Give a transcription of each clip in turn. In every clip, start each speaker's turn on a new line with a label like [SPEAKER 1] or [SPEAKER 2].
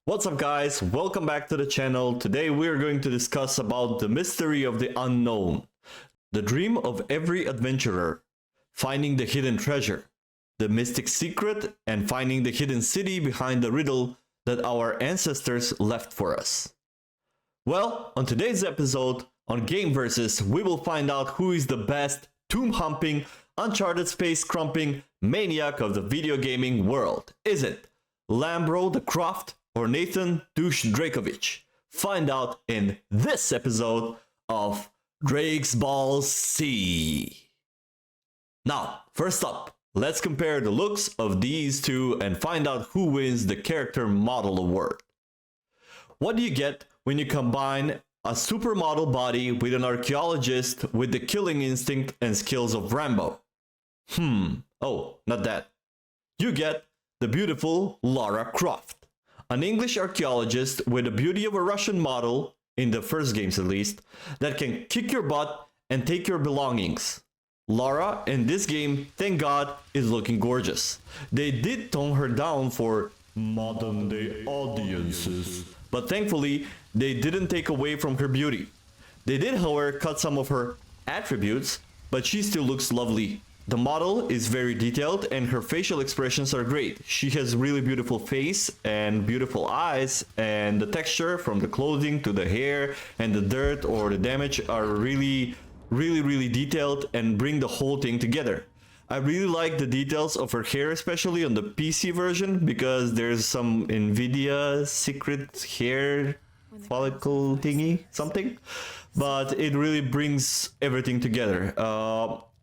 [SPEAKER 1] What's up guys, welcome back to the channel. Today we are going to discuss about the mystery of the unknown, the dream of every adventurer, finding the hidden treasure, the mystic secret, and finding the hidden city behind the riddle that our ancestors left for us. Well, on today's episode, on Game Versus, we will find out who is the best tomb-humping, Uncharted space-crumping maniac of the video gaming world. Is it Lambro the Croft or Nathan Douche Drakovich? Find out in this episode of Drake's Ball C. Now, first up, let's compare the looks of these two and find out who wins the Character Model Award. What do you get when you combine a supermodel body with an archaeologist with the killing instinct and skills of Rambo? Oh, not that. You get the beautiful Lara Croft, an English archaeologist with the beauty of a Russian model, in the first games at least, that can kick your butt and take your belongings. Lara in this game, thank God, is looking gorgeous. They did tone her down for modern day audiences, but thankfully they didn't take away from her beauty. They did, however, cut some of her attributes, but she still looks lovely. The model is very detailed and her facial expressions are great. She has really beautiful face and beautiful eyes, and the texture from the clothing to the hair and the dirt or the damage are really detailed and bring the whole thing together. I really like the details of her hair, especially on the PC version, because there's some Nvidia secret hair follicle thingy, something, but it really brings everything together.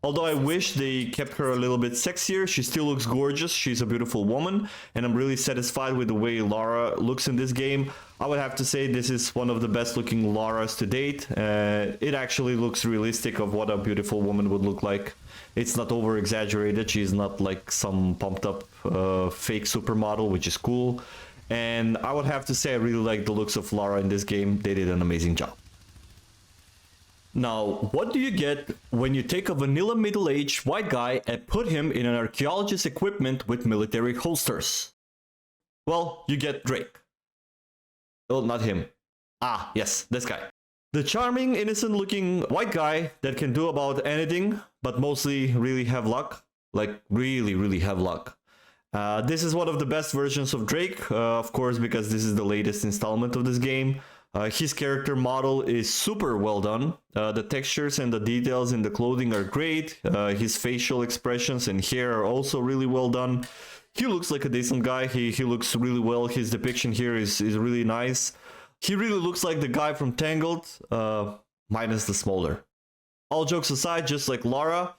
[SPEAKER 1] Although I wish they kept her a little bit sexier, she still looks gorgeous. She's a beautiful woman, and I'm really satisfied with the way Lara looks in this game. I would have to say this is one of the best looking Laras to date. It actually looks realistic of what a beautiful woman would look like. It's not over exaggerated. She's not like some pumped up fake supermodel, which is cool. And I would have to say I really like the looks of Lara in this game. They did an amazing job. Now, what do you get when you take a vanilla middle-aged white guy and put him in an archaeologist equipment with military holsters? Well, you get Drake. Oh, not him. Ah, yes, this guy. The charming, innocent-looking white guy that can do about anything, but mostly really have luck. Like, really have luck. This is one of the best versions of Drake, of course, because this is the latest installment of this game. His character model is super well done. The textures and the details in the clothing are great. His facial expressions and hair are also really well done. He looks like a decent guy. He looks really well. His depiction here is really nice. He really looks like the guy from Tangled, minus the smolder. All jokes aside, just like Lara,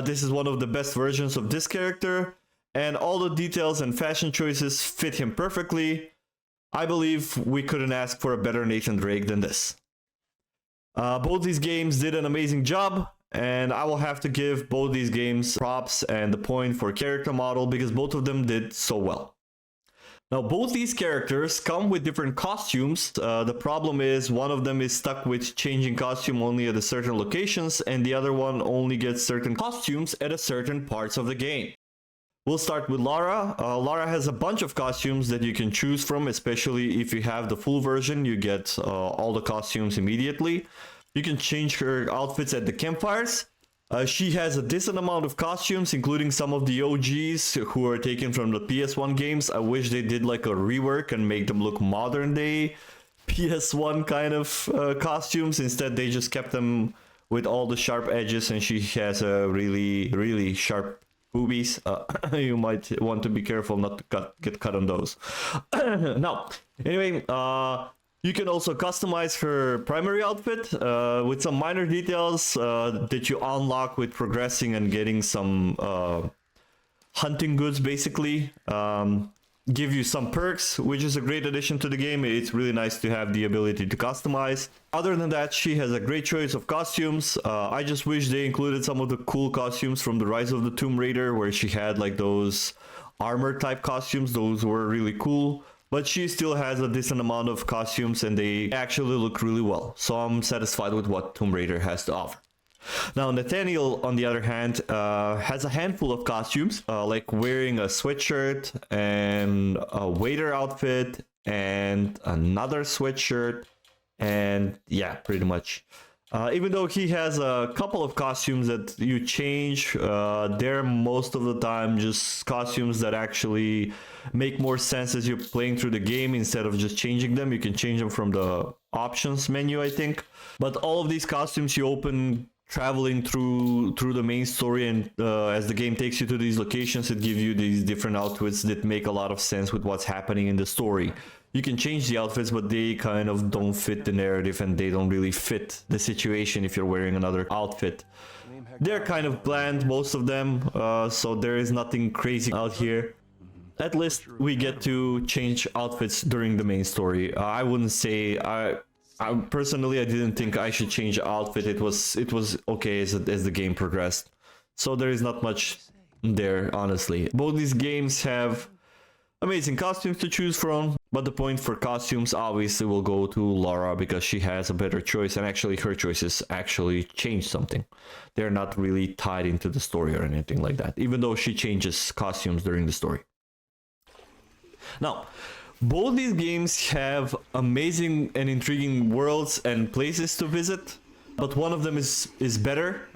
[SPEAKER 1] this is one of the best versions of this character, and all the details and fashion choices fit him perfectly. I believe we couldn't ask for a better Nathan Drake than this. Both these games did an amazing job, and I will have to give both these games props and the point for character model because both of them did so well. Now, both these characters come with different costumes. The problem is one of them is stuck with changing costume only at a certain locations, and the other one only gets certain costumes at a certain parts of the game. We'll start with Lara. Lara has a bunch of costumes that you can choose from, especially if you have the full version, you get all the costumes immediately. You can change her outfits at the campfires. She has a decent amount of costumes, including some of the OGs who are taken from the PS1 games. I wish they did like a rework and make them look modern day PS1 kind of costumes. Instead, they just kept them with all the sharp edges, and she has a really sharp boobies. You might want to be careful not to get cut on those. Now, anyway, you can also customize her primary outfit with some minor details that you unlock with progressing and getting some hunting goods, basically. Give you some perks, which is a great addition to the game. It's really nice to have the ability to customize. Other than that, she has a great choice of costumes. I just wish they included some of the cool costumes from the Rise of the TombRaider, where she had like those armor type costumes. Those were really cool. But she still has a decent amount of costumes and they actually look really well. So I'm satisfied with what TombRaider has to offer. Now, Nathaniel, on the other hand, has a handful of costumes, like wearing a sweatshirt and a waiter outfit and another sweatshirt, and yeah, pretty much. Even though he has a couple of costumes that you change, they're most of the time just costumes that actually make more sense as you're playing through the game instead of just changing them. You can change them from the options menu, I think. But all of these costumes you open traveling through the main story, and as the game takes you to these locations, it gives you these different outfits that make a lot of sense with what's happening in the story. You can change the outfits, but they kind of don't fit the narrative, and they don't really fit the situation if you're wearing another outfit. They're kind of bland, most of them, so there is nothing crazy out here. At least we get to change outfits during the main story. I wouldn't say I personally, I didn't think I should change outfit. It was okay as the game progressed. So there is not much there, honestly. Both these games have amazing costumes to choose from, but the point for costumes obviously will go to Lara because she has a better choice, and actually her choices actually change something. They're not really tied into the story or anything like that, even though she changes costumes during the story. Now, both these games have amazing and intriguing worlds and places to visit, but one of them is better.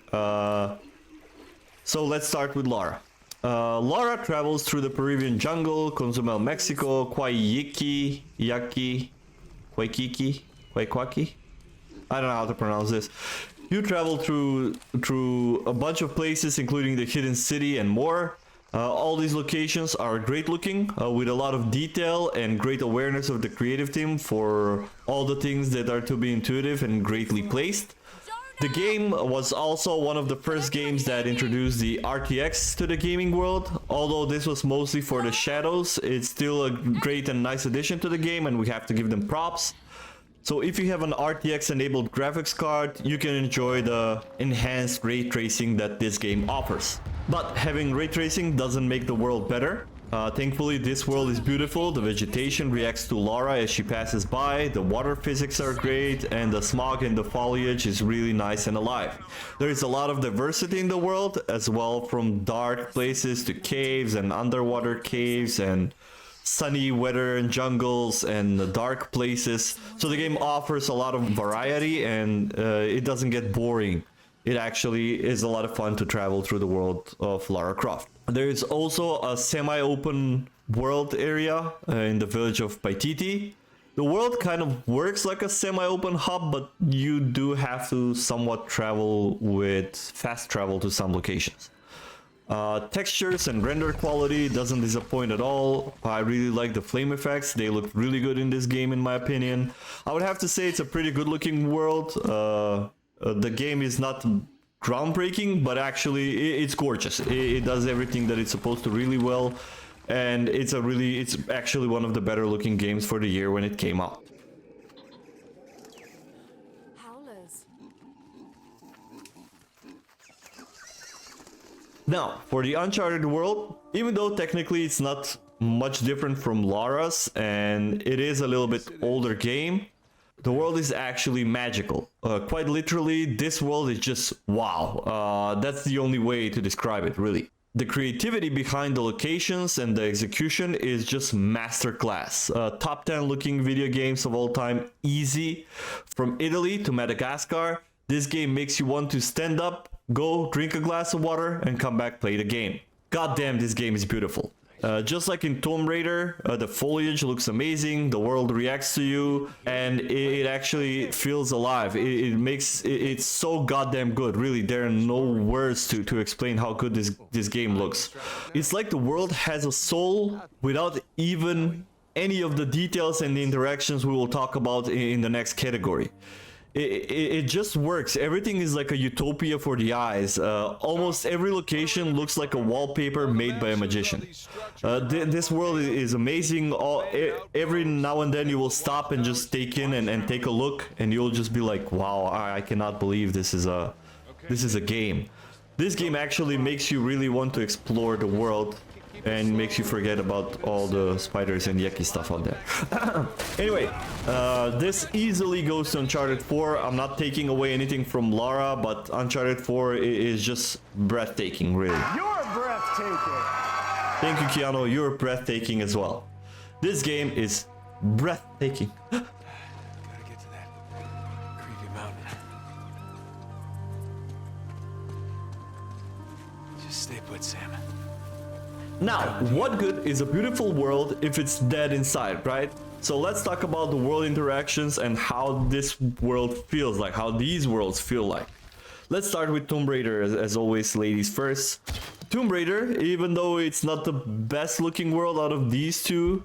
[SPEAKER 1] So let's start with Lara. Lara travels through the Peruvian jungle, Cozumel, Mexico, Waikiki. I don't know how to pronounce this. You travel through a bunch of places, including the hidden city and more. All these locations are great looking, with a lot of detail and great awareness of the creative team for all the things that are to be intuitive and greatly placed. The game was also one of the first games that introduced the RTX to the gaming world. Although this was mostly for the shadows, it's still a great and nice addition to the game, and we have to give them props. So if you have an RTX enabled graphics card, you can enjoy the enhanced ray tracing that this game offers. But having ray tracing doesn't make the world better. Thankfully, this world is beautiful. The vegetation reacts to Lara as she passes by, the water physics are great, and the smog in the foliage is really nice and alive. There is a lot of diversity in the world as well, from dark places to caves and underwater caves and sunny weather and jungles and dark places. So the game offers a lot of variety, and it doesn't get boring. It actually is a lot of fun to travel through the world of Lara Croft. There is also a semi-open world area in the village of Paititi. The world kind of works like a semi-open hub, but you do have to somewhat travel with fast travel to some locations. Textures and render quality doesn't disappoint at all. I really like the flame effects. They look really good in this game, in my opinion. I would have to say it's a pretty good looking world. The game is not groundbreaking, but actually it's gorgeous. It does everything that it's supposed to really well, and it's actually one of the better looking games for the year when it came out.
[SPEAKER 2] Howlers.
[SPEAKER 1] Now, for the Uncharted world, even though technically it's not much different from Lara's, and it is a little bit older game, the world is actually magical. Quite literally, this world is just wow. That's the only way to describe it, really. The creativity behind the locations and the execution is just masterclass. Top 10 looking video games of all time, easy. From Italy to Madagascar, this game makes you want to stand up, go drink a glass of water, and come back play the game. God damn, this game is beautiful. Just like in TombRaider, the foliage looks amazing, the world reacts to you, and it actually feels alive. It's so goddamn good, really. There are no words to explain how good this game looks. It's like the world has a soul without even any of the details and the interactions we will talk about in the next category. It just works. Everything is like a utopia for the eyes. Almost every location looks like a wallpaper made by a magician. This world is amazing. Every now and then you will stop and just take in and take a look, and you'll just be like, wow, I cannot believe this is a game. This game actually makes you really want to explore the world and makes you forget about all the spiders and yucky stuff out there. Anyway, this easily goes to Uncharted 4. I'm not taking away anything from Lara, but Uncharted 4 is just breathtaking, really.
[SPEAKER 3] You're breathtaking!
[SPEAKER 1] Thank you, Keanu. You're breathtaking as well. This game is breathtaking.
[SPEAKER 2] Gotta get to that creepy mountain. Just stay put, Sam.
[SPEAKER 1] Now, what good is a beautiful world if it's dead inside, right? So let's talk about the world interactions and how this world feels like, how these worlds feel like. Let's start with TombRaider, as always, ladies first. TombRaider, even though it's not the best looking world out of these two,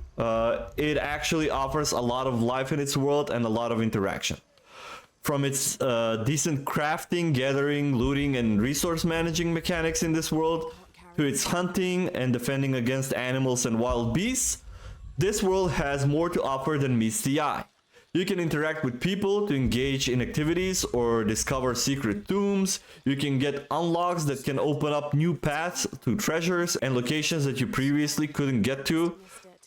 [SPEAKER 1] it actually offers a lot of life in its world and a lot of interaction. From its decent crafting, gathering, looting, and resource managing mechanics in this world, to its hunting and defending against animals and wild beasts, this world has more to offer than meets the eye. You can interact with people to engage in activities or discover secret tombs. You can get unlocks that can open up new paths to treasures and locations that you previously couldn't get to.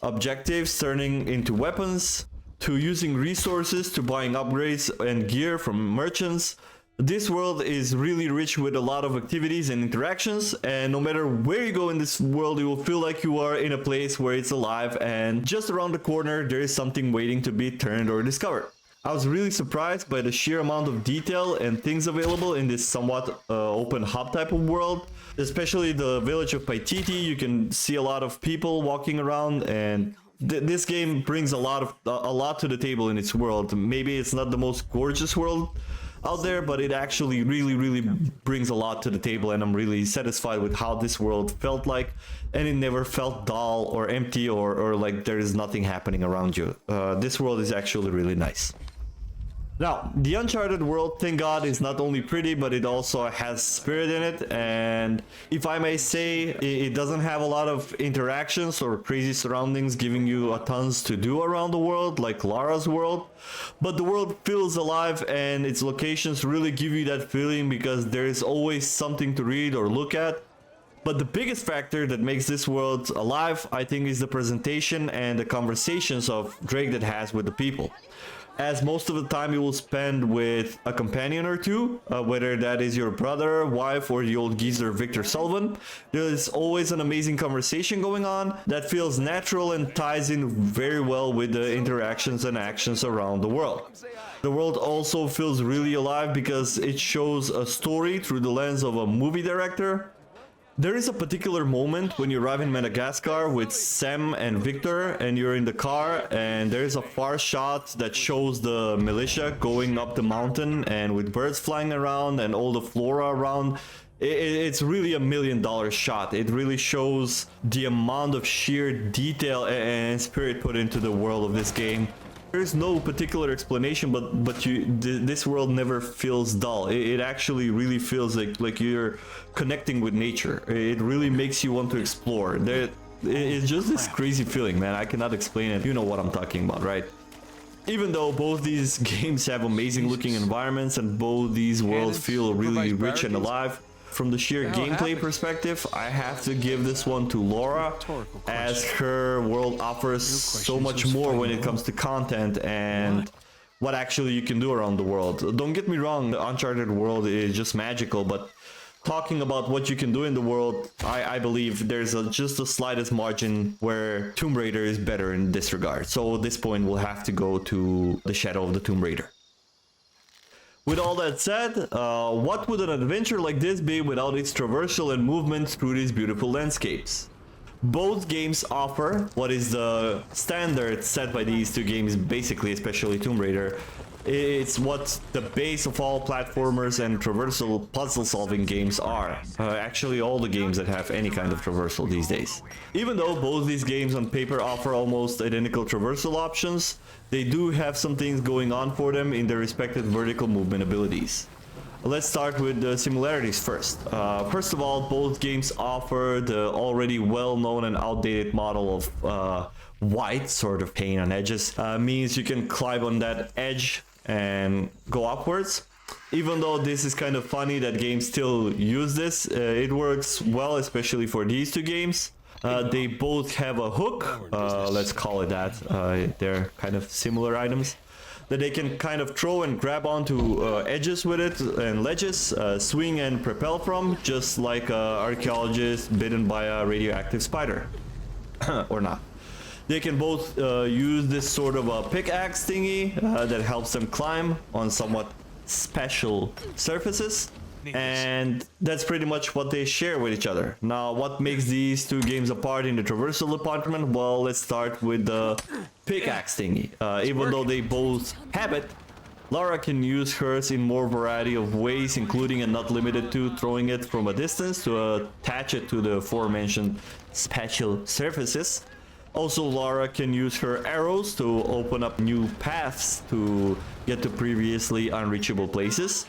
[SPEAKER 1] Objectives turning into weapons, to using resources, to buying upgrades and gear from merchants. This world is really rich with a lot of activities and interactions, and no matter where you go in this world, you will feel like you are in a place where it's alive, and just around the corner there is something waiting to be turned or discovered. I was really surprised by the sheer amount of detail and things available in this somewhat open hub type of world. Especially the village of Paititi, you can see a lot of people walking around, and this game brings a lot to the table in its world. Maybe it's not the most gorgeous world out there, but it actually really brings a lot to the table, and I'm really satisfied with how this world felt like, and it never felt dull or empty or like there is nothing happening around you. This world is actually really nice. Now, the Uncharted world, thank God, is not only pretty, but it also has spirit in it. And if I may say, it doesn't have a lot of interactions or crazy surroundings giving you a tons to do around the world, like Lara's world. But the world feels alive, and its locations really give you that feeling because there is always something to read or look at. But the biggest factor that makes this world alive, I think, is the presentation and the conversations of Drake that has with the people. As most of the time you will spend with a companion or two, whether that is your brother, wife, or the old geezer Victor Sullivan, there is always an amazing conversation going on that feels natural and ties in very well with the interactions and actions around the world. The world also feels really alive because it shows a story through the lens of a movie director. There is a particular moment when you arrive in Madagascar with Sam and Victor, and you're in the car, and there's a far shot that shows the militia going up the mountain and with birds flying around and all the flora around. It's really $1 million shot. It really shows the amount of sheer detail and spirit put into the world of this game. There's no particular explanation, but this world never feels dull. It actually really feels like you're connecting with nature. It really makes you want to explore. It's just this crazy feeling, man. I cannot explain it. You know what I'm talking about, right? Even though both these games have amazing looking environments and both these worlds feel really rich and alive, from the sheer gameplay perspective, I have to give this one to Lara, as her world offers so much more when it comes to content and what actually you can do around the world. Don't get me wrong, the Uncharted world is just magical, but talking about what you can do in the world, I believe there's just the slightest margin where TombRaider is better in this regard. So at this point we'll have to go to the Shadow of the Tomb Raider. With all that said, what would an adventure like this be without its traversal and movement through these beautiful landscapes? Both games offer what is the standard set by these two games, basically, especially Tomb Raider. It's what the base of all platformers and traversal puzzle solving games are. Actually all the games that have any kind of traversal these days. Even though both these games on paper offer almost identical traversal options, they do have some things going on for them in their respective vertical movement abilities. Let's start with the similarities first. First of all, both games offer the already well-known and outdated model of white sort of paint on edges. Means you can climb on that edge and go upwards. Even though this is kind of funny that games still use this, it works well, especially for these two games. They both have a hook, let's call it that. They're kind of similar items that they can kind of throw and grab onto edges with it and ledges, swing and propel from, just like an archaeologist bitten by a radioactive spider. Or not. They can both use this sort of a pickaxe thingy that helps them climb on somewhat special surfaces. And that's pretty much what they share with each other. Now, what makes these two games apart in the traversal department? Well, let's start with the pickaxe thingy. Even though they both have it, Lara can use hers in more variety of ways, including and not limited to throwing it from a distance to attach it to the aforementioned special surfaces. Also, Lara can use her arrows to open up new paths to get to previously unreachable places.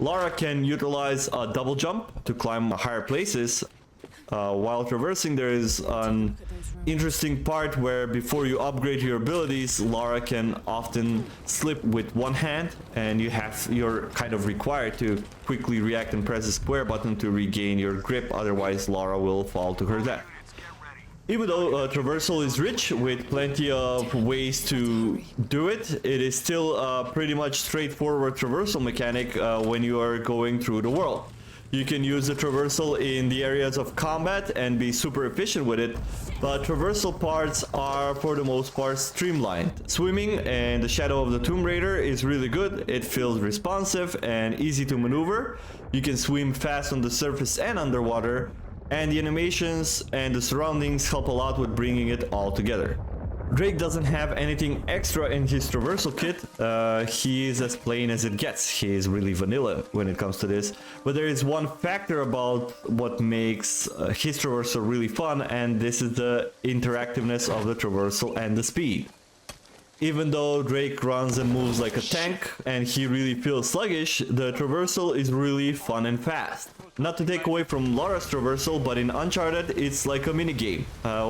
[SPEAKER 1] Lara can utilize a double jump to climb higher places. While traversing, there is an interesting part where before you upgrade your abilities, Lara can often slip with one hand, and you're kind of required to quickly react and press the square button to regain your grip, otherwise Lara will fall to her death. Even though traversal is rich with plenty of ways to do it, it is still a pretty much straightforward traversal mechanic when you are going through the world. You can use the traversal in the areas of combat and be super efficient with it, but traversal parts are for the most part streamlined. Swimming and the Shadow of the Tomb Raider is really good. It feels responsive and easy to maneuver. You can swim fast on the surface and underwater, and the animations and the surroundings help a lot with bringing it all together. Drake doesn't have anything extra in his traversal kit. He is as plain as it gets. He is really vanilla when it comes to this. But there is one factor about what makes his traversal really fun, and this is the interactiveness of the traversal and the speed. Even though Drake runs and moves like a tank and he really feels sluggish, the traversal is really fun and fast. Not to take away from Lara's traversal, but in Uncharted it's like a mini game.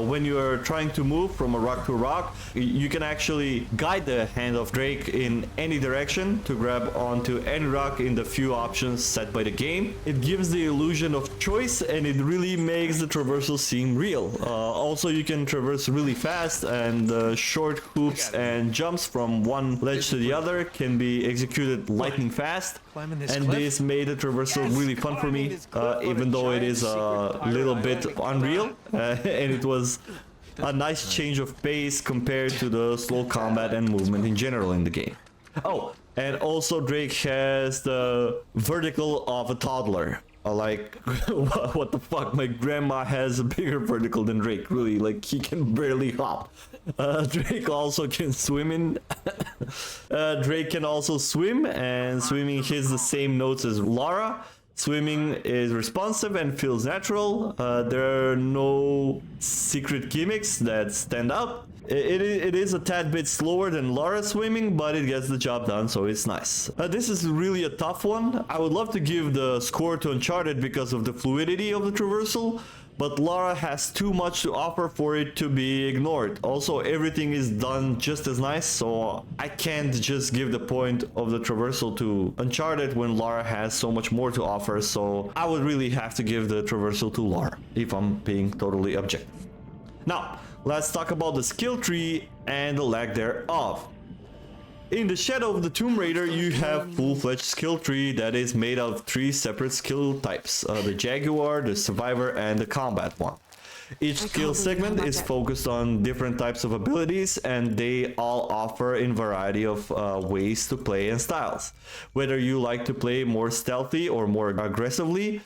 [SPEAKER 1] When you are trying to move from a rock to rock, you can actually guide the hand of Drake in any direction to grab onto any rock in the few options set by the game. It gives the illusion of choice and it really makes the traversal seem real. Also, you can traverse really fast, and short hoops and jumps from one ledge to the other can be executed lightning fast, and this made the traversal really fun for me, even though it is a little bit unreal, and it was a nice change of pace compared to the slow combat and movement in general in the game. Oh, and also Drake has the vertical of a toddler. Like, what the fuck, my grandma has a bigger vertical than Drake, really, like, he can barely hop. Drake also can swim in. Drake can also swim, and swimming hits the same notes as Lara. Swimming is responsive and feels natural. There are no secret gimmicks that stand out. It is a tad bit slower than Lara swimming, but it gets the job done, so it's nice. This is really a tough one. I would love to give the score to Uncharted because of the fluidity of the traversal, but Lara has too much to offer for it to be ignored. Also, everything is done just as nice, so I can't just give the point of the traversal to Uncharted when Lara has so much more to offer, so I would really have to give the traversal to Lara, if I'm being totally objective. Now, let's talk about the skill tree and the lack thereof. In the Shadow of the Tomb Raider, you have full-fledged skill tree that is made of 3 separate skill types, the Jaguar, the Survivor, and the Combat one. Each skill segment is focused on different types of abilities, and they all offer in variety of ways to play and styles. Whether you like to play more stealthy or more aggressively,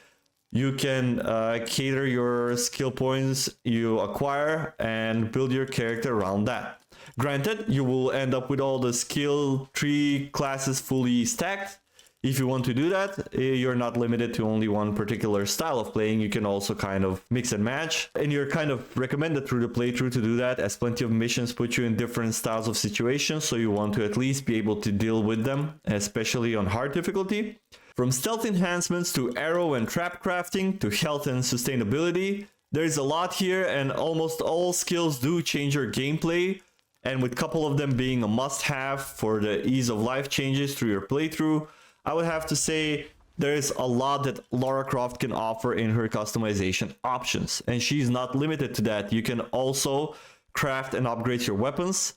[SPEAKER 1] you can cater your skill points you acquire and build your character around that. Granted, you will end up with all the skill tree classes fully stacked. If you want to do that, you're not limited to only one particular style of playing. You can also kind of mix and match, and you're kind of recommended through the playthrough to do that, as plenty of missions put you in different styles of situations, so you want to at least be able to deal with them, especially on hard difficulty. From stealth enhancements to arrow and trap crafting to health and sustainability, there's a lot here, and almost all skills do change your gameplay, and with a couple of them being a must-have for the ease of life changes through your playthrough, I would have to say there's a lot that Lara Croft can offer in her customization options, and she's not limited to that. You can also craft and upgrade your weapons,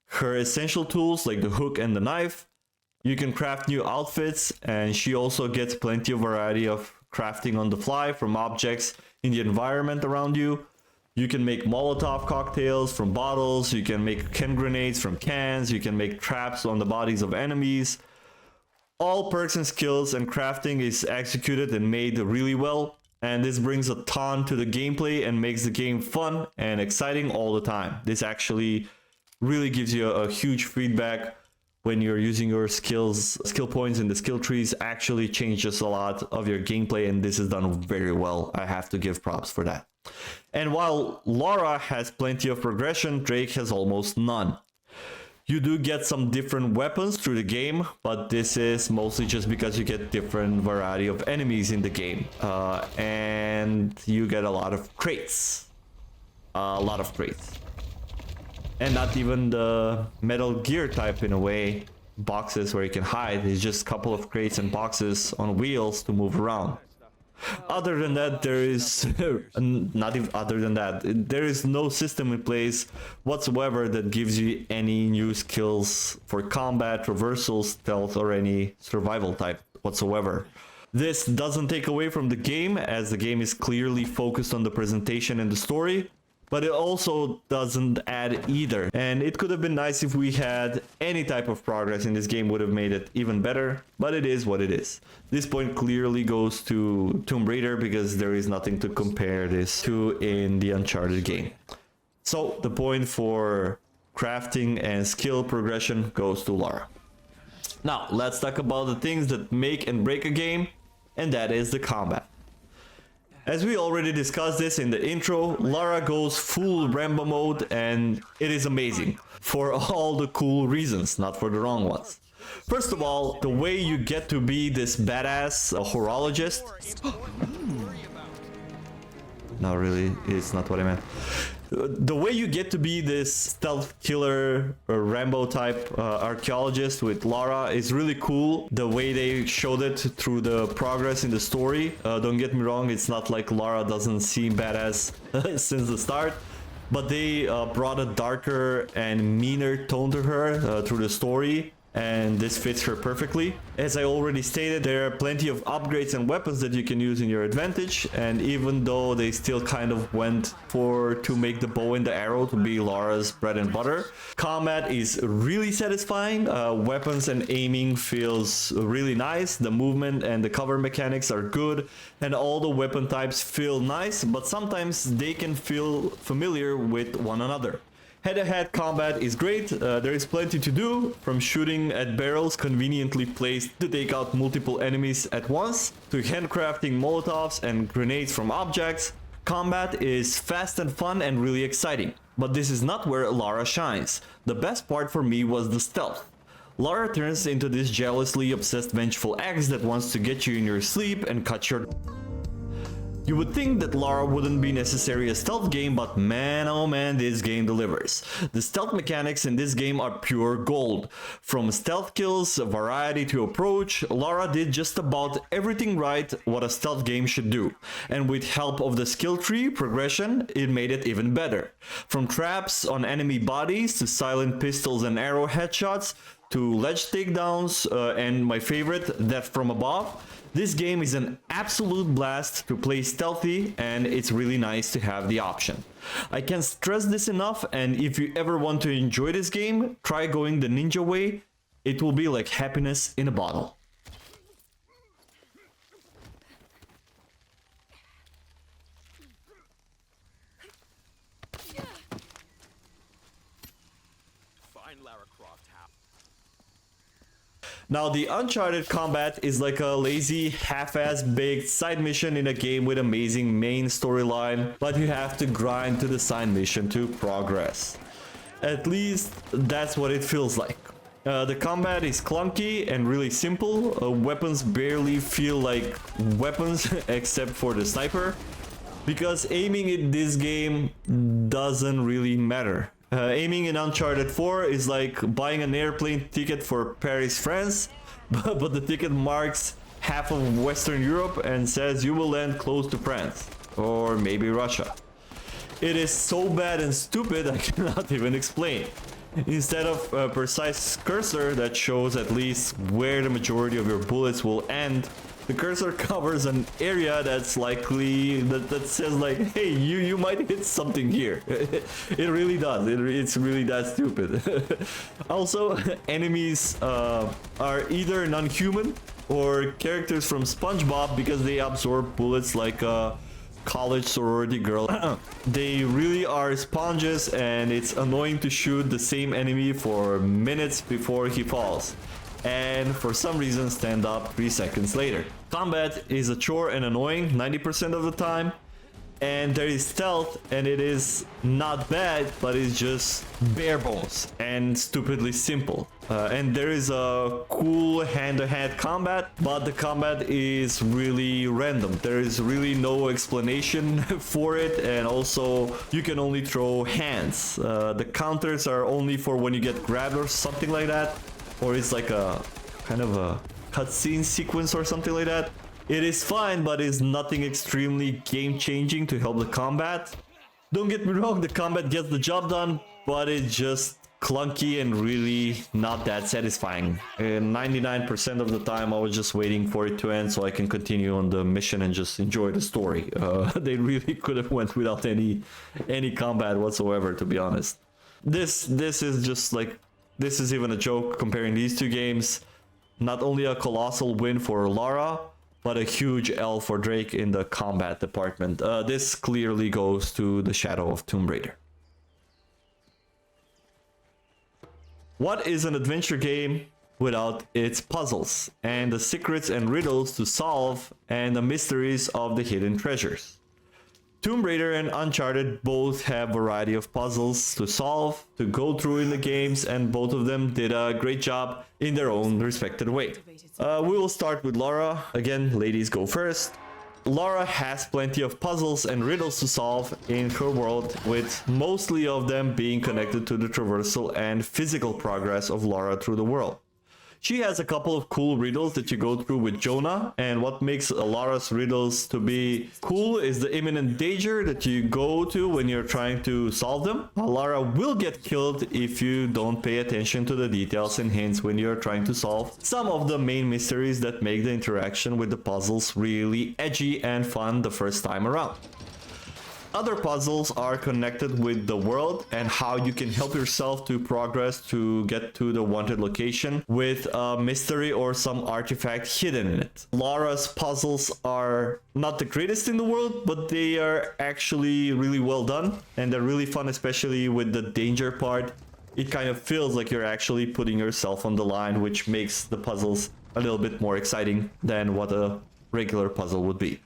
[SPEAKER 1] her essential tools like the hook and the knife. You can craft new outfits, and she also gets plenty of variety of crafting on the fly from objects in the environment around you. You can make Molotov cocktails from bottles, you can make hand grenades from cans, you can make traps on the bodies of enemies. All perks and skills and crafting is executed and made really well, and this brings a ton to the gameplay and makes the game fun and exciting all the time. This actually really gives you a huge feedback when you're using your skill points, and the skill trees actually changes a lot of your gameplay, and this is done very well. I have to give props for that. And while Lara has plenty of progression, Drake has almost none. You do get some different weapons through the game, but this is mostly just because you get different variety of enemies in the game. And you get a lot of crates. And not even the Metal Gear type in a way, boxes where you can hide. It's just a couple of crates and boxes on wheels to move around. Other than that, there is there is no system in place whatsoever that gives you any new skills for combat, traversal, stealth, or any survival type whatsoever. This doesn't take away from the game, as the game is clearly focused on the presentation and the story, but it also doesn't add either. And it could have been nice if we had any type of progress in this game, would have made it even better, but it is what it is. This point clearly goes to TombRaider because there is nothing to compare this to in the Uncharted game. So the point for crafting and skill progression goes to Lara. Now let's talk about the things that make and break a game, and that is the combat. As we already discussed this in the intro, Lara goes full Rambo mode, and it is amazing. For all the cool reasons, not for the wrong ones. First of all, the way you get to be this badass horologist... No, really, it's not what I meant. The way you get to be this stealth killer or Rambo type archaeologist with Lara is really cool. The way they showed it through the progress in the story. Don't get me wrong, it's not like Lara doesn't seem badass since the start. But they brought a darker and meaner tone to her through the story. And this fits her perfectly. As I already stated, there are plenty of upgrades and weapons that you can use in your advantage, and even though they still kind of went to make the bow and the arrow to be Lara's bread and butter, combat is really satisfying. Weapons and aiming feels really nice, the movement and the cover mechanics are good, and all the weapon types feel nice, but sometimes they can feel familiar with one another. Head-to-head combat is great, there is plenty to do, from shooting at barrels conveniently placed to take out multiple enemies at once, to handcrafting molotovs and grenades from objects. Combat is fast and fun and really exciting, but this is not where Lara shines. The best part for me was the stealth. Lara turns into this jealously obsessed vengeful axe that wants to get you in your sleep and cut your... You would think that Lara wouldn't be necessarily a stealth game, but man oh man, this game delivers. The stealth mechanics in this game are pure gold. From stealth kills, variety to approach, Lara did just about everything right what a stealth game should do. And with help of the skill tree progression, it made it even better. From traps on enemy bodies to silent pistols and arrow headshots to ledge takedowns and my favorite, Death from Above. This game is an absolute blast to play stealthy, and it's really nice to have the option. I can't stress this enough, and if you ever want to enjoy this game, try going the ninja way. It will be like happiness in a bottle.
[SPEAKER 2] Find Lara Croft.
[SPEAKER 1] Now, the Uncharted combat is like a lazy, half-assed baked side mission in a game with amazing main storyline, but you have to grind to the side mission to progress. At least, that's what it feels like. The combat is clunky and really simple. Weapons barely feel like weapons except for the sniper, because aiming in this game doesn't really matter. Aiming in Uncharted 4 is like buying an airplane ticket for Paris, France, but the ticket marks half of Western Europe and says you will land close to France, or maybe Russia. It is so bad and stupid I cannot even explain. Instead of a precise cursor that shows at least where the majority of your bullets will end, The cursor covers an area that's likely that says like, hey, you might hit something here. It really does. It's really that stupid. Also, enemies are either non-human or characters from SpongeBob because they absorb bullets like a college sorority girl. They really are sponges, and it's annoying to shoot the same enemy for minutes before he falls, and for some reason stand up 3 seconds later. Combat is a chore and annoying 90% of the time, and there is stealth, and it is not bad, but it's just bare bones and stupidly simple. And there is a cool hand-to-hand combat, but the combat is really random. There is really no explanation for it, and also you can only throw hands. The counters are only for when you get grabbed or something like that, or it's like a kind of a cutscene sequence or something like that. It is fine, but is nothing extremely game-changing to help the combat. Don't get me wrong, the combat gets the job done, but it's just clunky and really not that satisfying. 99% of the time I was just waiting for it to end so I can continue on the mission and just enjoy the story. They really could have went without any combat whatsoever, to be honest. This is just like, this is even a joke comparing these two games. Not only a colossal win for Lara, but a huge L for Drake in the combat department. This clearly goes to the shadow of Tomb Raider. What is an adventure game without its puzzles, and the secrets and riddles to solve, and the mysteries of the hidden treasures? Tomb Raider and Uncharted both have a variety of puzzles to solve, to go through in the games, and both of them did a great job in their own respected way. We will start with Lara. Again, ladies go first. Lara has plenty of puzzles and riddles to solve in her world, with mostly of them being connected to the traversal and physical progress of Lara through the world. She has a couple of cool riddles that you go through with Jonah, and what makes Lara's riddles to be cool is the imminent danger that you go to when you're trying to solve them. Lara will get killed if you don't pay attention to the details and hints when you're trying to solve some of the main mysteries that make the interaction with the puzzles really edgy and fun the first time around. Other puzzles are connected with the world and how you can help yourself to progress to get to the wanted location with a mystery or some artifact hidden in it. Lara's puzzles are not the greatest in the world, but they are actually really well done, and they're really fun, especially with the danger part. It kind of feels like you're actually putting yourself on the line, which makes the puzzles a little bit more exciting than what a regular puzzle would be.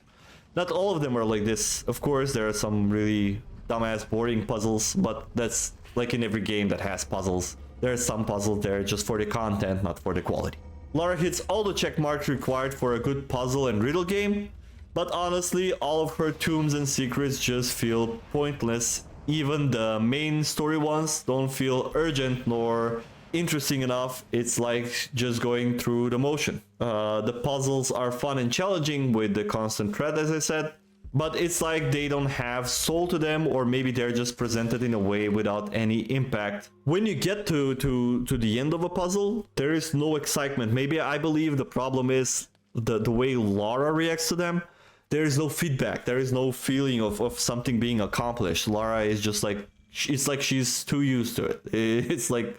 [SPEAKER 1] Not all of them are like this. Of course, there are some really dumbass boring puzzles, but that's like in every game that has puzzles. There are some puzzles there just for the content, not for the quality. Lara hits all the check marks required for a good puzzle and riddle game, but honestly, all of her tombs and secrets just feel pointless. Even the main story ones don't feel urgent nor interesting enough. It's like just going through the motion. The puzzles are fun and challenging with the constant threat, as I said, but it's like they don't have soul to them, or maybe they're just presented in a way without any impact. When you get to the end of a puzzle, there is no excitement. Maybe I believe the problem is the way Lara reacts to them. There is no feedback. There is no feeling of something being accomplished. Lara is just like, it's like she's too used to it. It's like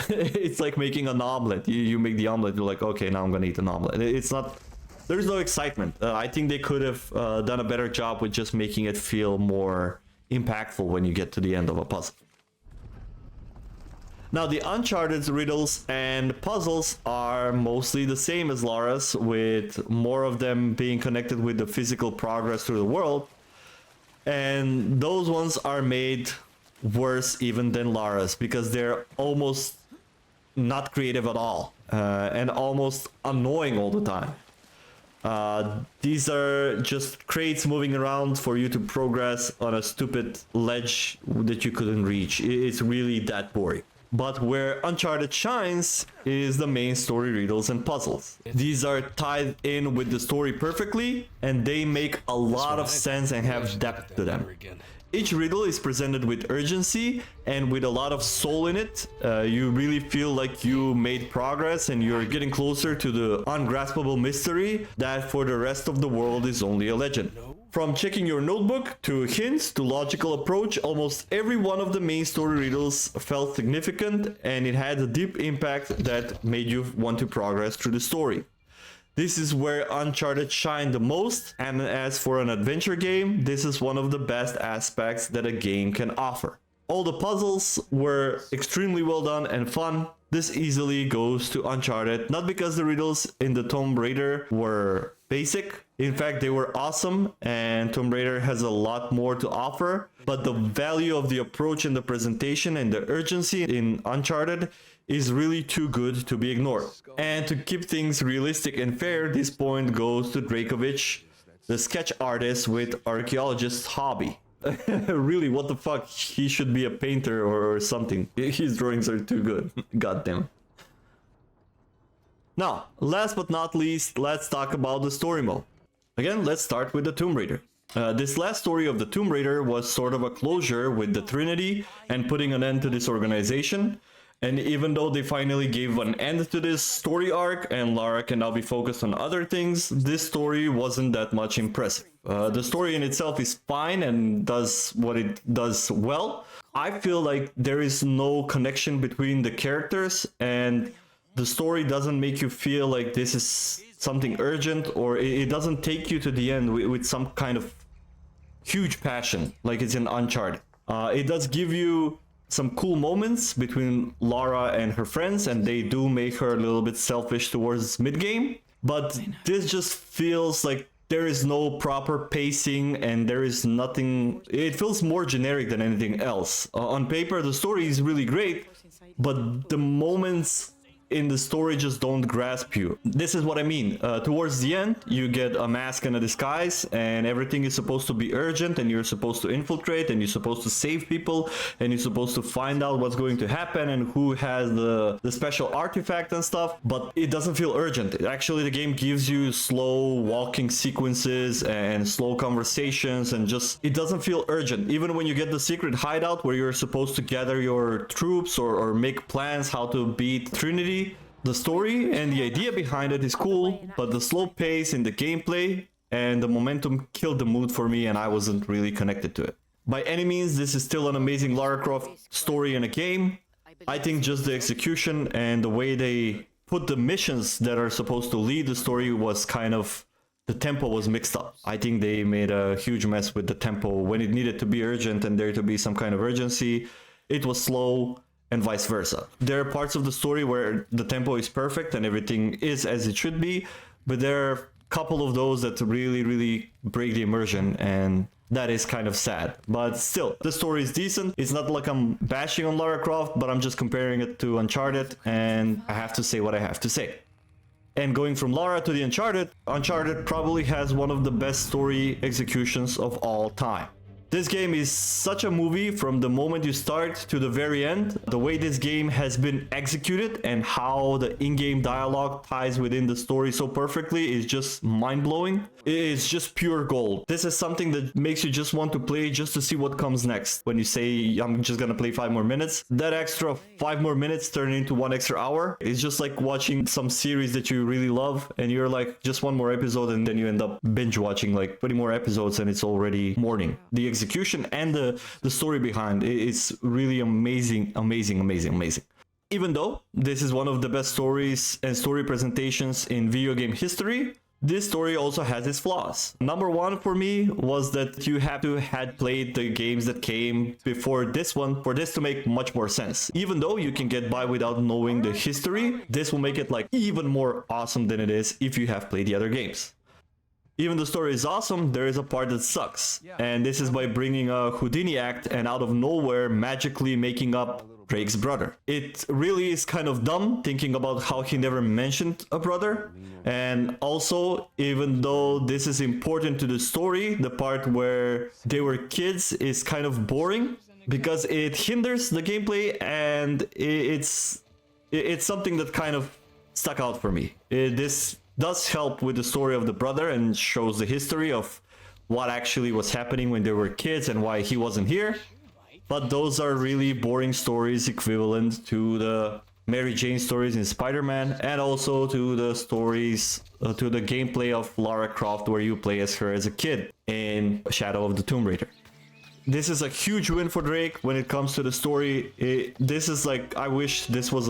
[SPEAKER 1] it's like making an omelet. You make the omelet, you're like, okay, now I'm gonna eat an omelet. It's not, there's no excitement. I think they could have done a better job with just making it feel more impactful when you get to the end of a puzzle. Now, the Uncharted riddles and puzzles are mostly the same as Lara's, with more of them being connected with the physical progress through the world, and those ones are made worse even than Lara's because they're almost not creative at all, and almost annoying all the time. These are just crates moving around for you to progress on a stupid ledge that you couldn't reach. It's really that boring. But where Uncharted shines is the main story riddles and puzzles. These are tied in with the story perfectly, and they make a lot of sense and have depth to them. Each riddle is presented with urgency and with a lot of soul in it. You really feel like you made progress and you're getting closer to the ungraspable mystery that for the rest of the world is only a legend. From checking your notebook to hints to logical approach, almost every one of the main story riddles felt significant and it had a deep impact that made you want to progress through the story. This is where Uncharted shined the most, and as for an adventure game, this is one of the best aspects that a game can offer. All the puzzles were extremely well done and fun. This easily goes to Uncharted, not because the riddles in the TombRaider were basic. In fact, they were awesome, and TombRaider has a lot more to offer, but the value of the approach and the presentation and the urgency in Uncharted is really too good to be ignored. And to keep things realistic and fair, this point goes to Drakovich, the sketch artist with Archeologist's hobby. Really, what the fuck? He should be a painter or something. His drawings are too good. Goddamn. Now, last but not least, let's talk about the story mode. Again, let's start with the Tomb Raider. This last story of the Tomb Raider was sort of a closure with the Trinity and putting an end to this organization. And even though they finally gave an end to this story arc and Lara can now be focused on other things, this story wasn't that much impressive. The story in itself is fine and does what it does well. I feel like there is no connection between the characters and the story doesn't make you feel like this is something urgent, or it doesn't take you to the end with some kind of huge passion like it's in Uncharted. It does give you some cool moments between Lara and her friends, and they do make her a little bit selfish towards mid-game, but this just feels like there is no proper pacing and there is nothing. It feels more generic than anything else. On paper the story is really great, but the moments in the story just don't grasp you. This is what I mean. Towards the end, you get a mask and a disguise, and everything is supposed to be urgent, and you're supposed to infiltrate, and you're supposed to save people, and you're supposed to find out what's going to happen and who has the special artifact and stuff, but it doesn't feel urgent. Actually, the game gives you slow walking sequences and slow conversations, and just, it doesn't feel urgent. Even when you get the secret hideout where you're supposed to gather your troops or make plans how to beat Trinity, the story and the idea behind it is cool, but the slow pace in the gameplay and the momentum killed the mood for me, and I wasn't really connected to it. By any means, this is still an amazing Lara Croft story in a game. I think just the execution and the way they put the missions that are supposed to lead the story was kind of, the tempo was mixed up. I think they made a huge mess with the tempo. When it needed to be urgent and there to be some kind of urgency, it was slow, and vice versa. There are parts of the story where the tempo is perfect and everything is as it should be, but there are a couple of those that really break the immersion, and that is kind of sad. But still, the story is decent. It's not like I'm bashing on Lara Croft, but I'm just comparing it to Uncharted, and I have to say what I have to say. And going from Lara to the Uncharted, Uncharted probably has one of the best story executions of all time. This game is such a movie from the moment you start to the very end. The way this game has been executed and how the in-game dialogue ties within the story so perfectly is just mind-blowing. It's just pure gold. This is something that makes you just want to play just to see what comes next. When you say, I'm just gonna play 5 more minutes, that extra 5 more minutes turn into 1 extra hour. It's just like watching some series that you really love and you're like, just 1 more episode, and then you end up binge watching like 20 more episodes and it's already morning. The execution and the story behind it is really amazing. Even though this is one of the best stories and story presentations in video game history, this story also has its flaws. Number one for me was that you have to had played the games that came before this one for this to make much more sense. Even though you can get by without knowing the history, this will make it like even more awesome than it is if you have played the other games. Even the story is awesome, there is a part that sucks. And this is by bringing a Houdini act and out of nowhere magically making up Drake's brother. It really is kind of dumb thinking about how he never mentioned a brother. And also, even though this is important to the story, the part where they were kids is kind of boring because it hinders the gameplay, and it's something that kind of stuck out for me. This does help with the story of the brother and shows the history of what actually was happening when they were kids and why he wasn't here. But those are really boring stories equivalent to the Mary Jane stories in Spider-Man, and also to the stories, to the gameplay of Lara Croft, where you play as her as a kid in Shadow of the Tomb Raider. This is a huge win for Drake when it comes to the story. This is like, I wish this was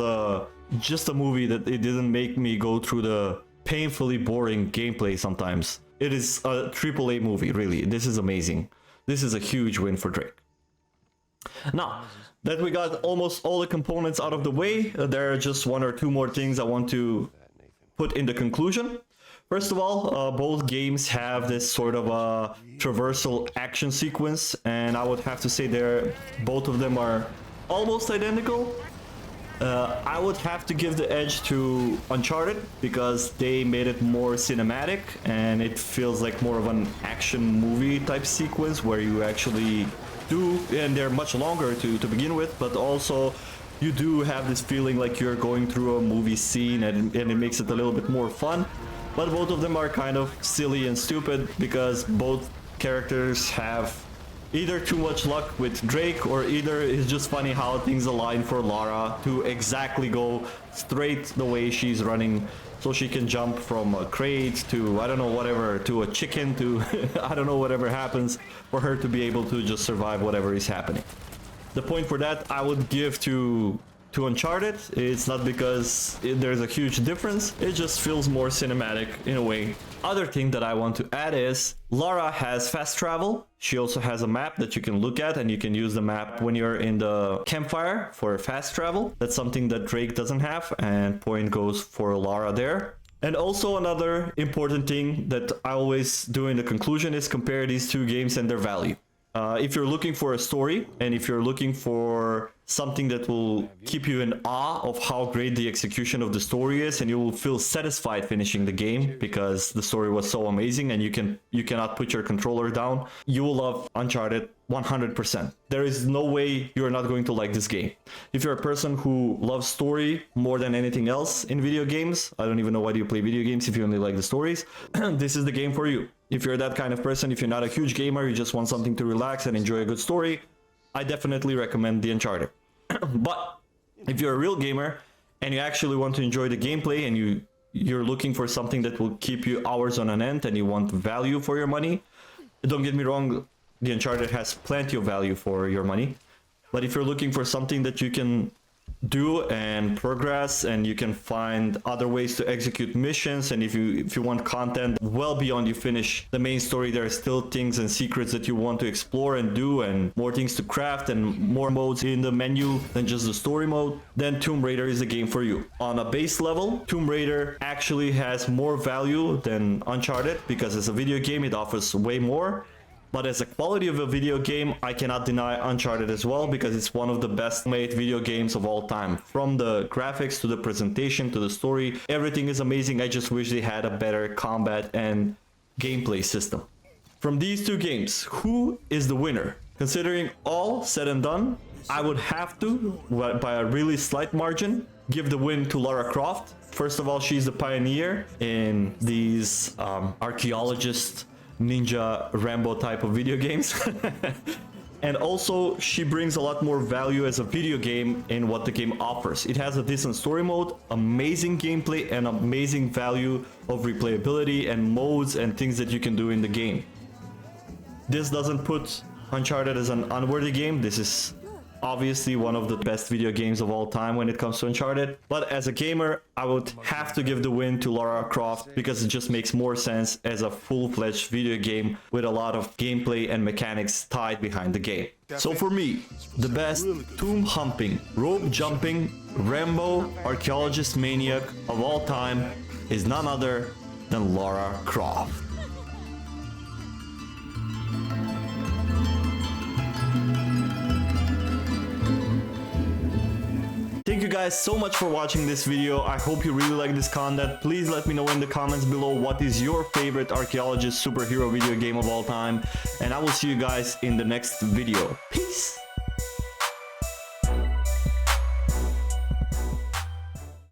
[SPEAKER 1] just a movie that it didn't make me go through the painfully boring gameplay sometimes. It is a AAA movie, really. This is amazing. This is a huge win for Drake. Now that we got almost all the components out of the way, there are just one or two more things I want to put in the conclusion. First of all, both games have this sort of a traversal action sequence, and I would have to say both of them are almost identical. I would have to give the edge to Uncharted because they made it more cinematic and it feels like more of an action movie type sequence where you actually do, and they're much longer to begin with, but also you do have this feeling like you're going through a movie scene, and it makes it a little bit more fun. But both of them are kind of silly and stupid because both characters have either too much luck with Drake, or either it's just funny how things align for Lara to exactly go straight the way she's running, so she can jump from a crate to, I don't know, whatever, to a chicken, to I don't know, whatever happens, for her to be able to just survive whatever is happening. The point for that I would give to Uncharted. It's not because there's a huge difference, it just feels more cinematic in a way. Other thing that I want to add is Lara has fast travel. She also has a map that you can look at, and you can use the map when you're in the campfire for fast travel. That's something that Drake doesn't have, and point goes for Lara there. And also another important thing that I always do in the conclusion is compare these two games and their value. If you're looking for a story, and if you're looking for something that will keep you in awe of how great the execution of the story is, and you will feel satisfied finishing the game because the story was so amazing and you cannot put your controller down, you will love Uncharted 100%. There is no way you're not going to like this game. If you're a person who loves story more than anything else in video games, I don't even know why do you play video games if you only like the stories, this is the game for you. If you're that kind of person, if you're not a huge gamer, you just want something to relax and enjoy a good story, I definitely recommend the Uncharted. But if you're a real gamer and you actually want to enjoy the gameplay, and you're looking for something that will keep you hours on end, and you want value for your money, don't get me wrong, the Uncharted has plenty of value for your money. But if you're looking for something that you can do and progress, and you can find other ways to execute missions, and if you want content well beyond you finish the main story, there are still things and secrets that you want to explore and do, and more things to craft and more modes in the menu than just the story mode, then Tomb Raider is the game for you. On a base level, Tomb Raider actually has more value than Uncharted because as a video game it offers way more. But as a quality of a video game, I cannot deny Uncharted as well, because it's one of the best made video games of all time. From the graphics to the presentation to the story, everything is amazing. I just wish they had a better combat and gameplay system. From these two games, who is the winner? Considering all said and done, I would have to, by a really slight margin, give the win to Lara Croft. First of all, she's the pioneer in these archaeologist ninja Rambo type of video games. And also she brings a lot more value as a video game in what the game offers. It has a decent story mode, amazing gameplay, and amazing value of replayability and modes and things that you can do in the game. This doesn't put Uncharted as an unworthy game. This is obviously one of the best video games of all time when it comes to Uncharted. But as a gamer, I would have to give the win to Lara Croft because it just makes more sense as a full-fledged video game with a lot of gameplay and mechanics tied behind the game. So for me, the best tomb humping, rope jumping, Rambo archaeologist maniac of all time is none other than Lara Croft. Thank you guys so much for watching this video. I hope you really like this content. Please let me know in the comments below what is your favorite archaeologist superhero video game of all time. And I will see you guys in the next video. Peace!